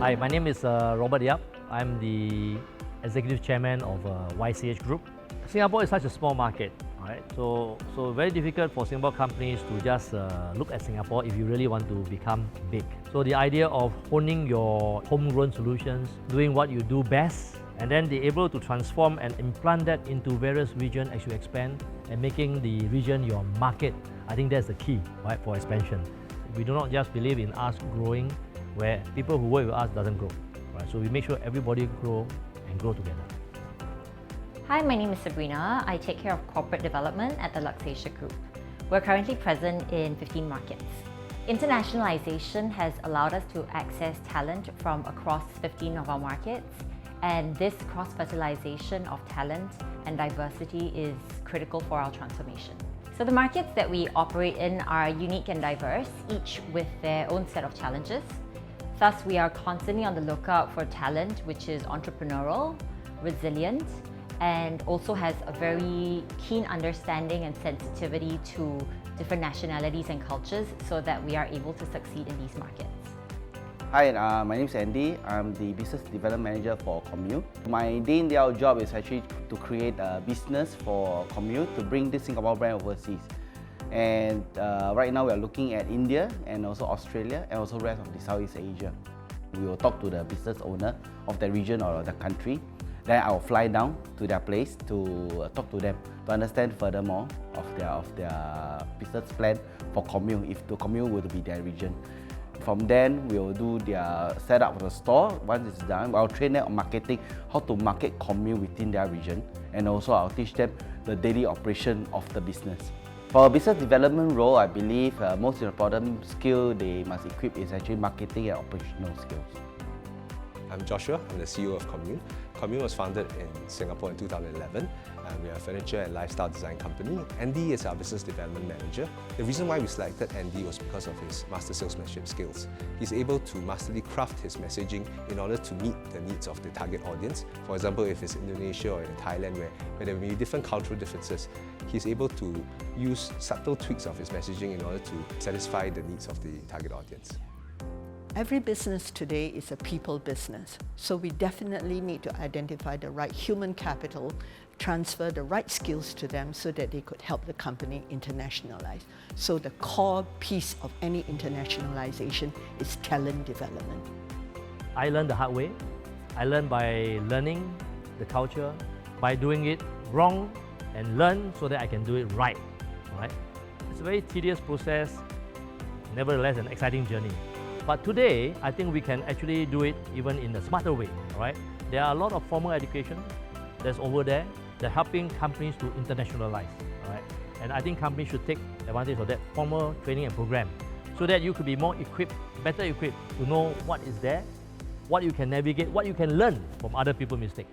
Hi, my name is Robert Yap. I'm the Executive Chairman of YCH Group. Singapore is such a small market, right? So very difficult for Singapore companies to just look at Singapore if you really want to become big. So the idea of honing your homegrown solutions, doing what you do best, and then be able to transform and implant that into various regions as you expand and making the region your market, I think that's the key, right, for expansion. We do not just believe in us growing where people who work with us doesn't grow, right? So we make sure everybody grow and grow together. Hi, my name is Sabrina. I take care of corporate development at the Lux Asia Group. We're currently present in 15 markets. Internationalization has allowed us to access talent from across 15 of our markets, and this cross-fertilization of talent and diversity is critical for our transformation. So the markets that we operate in are unique and diverse, each with their own set of challenges. Thus, we are constantly on the lookout for talent which is entrepreneurial, resilient, and also has a very keen understanding and sensitivity to different nationalities and cultures so that we are able to succeed in these markets. Hi, my name is Andy. I'm the Business Development Manager for Commute. My day-in-day-out job is actually to create a business for Commute to bring this Singapore brand overseas. And right now we are looking at India and also Australia and also rest of the Southeast Asia. We will talk to the business owner of the region or the country. Then I will fly down to their place to talk to them to understand furthermore of their business plan for Commute, if the Commute will be their region. From then, we will do their setup of the store. Once it's done, I'll train them on marketing, how to market Commute within their region, and also I'll teach them the daily operation of the business. For a business development role, I believe most important skill they must equip is actually marketing and operational skills. I'm Joshua, I'm the CEO of Commute. Commute was founded in Singapore in 2011. We are a furniture and lifestyle design company. Andy is our business development manager. The reason why we selected Andy was because of his master salesmanship skills. He's able to masterly craft his messaging in order to meet the needs of the target audience. For example, if it's Indonesia or in Thailand where there may be different cultural differences, he's able to use subtle tweaks of his messaging in order to satisfy the needs of the target audience. Every business today is a people business, so we definitely need to identify the right human capital, transfer the right skills to them so that they could help the company internationalize. So the core piece of any internationalization is talent development. I learned the hard way. I learned by learning the culture, by doing it wrong and learn so that I can do it right. Right? It's a very tedious process, nevertheless an exciting journey. But today, I think we can actually do it even in a smarter way, right? There are a lot of formal education that's over there. They're helping companies to internationalize, right? And I think companies should take advantage of that formal training and program so that you could be more equipped, better equipped to know what is there, what you can navigate, what you can learn from other people's mistakes.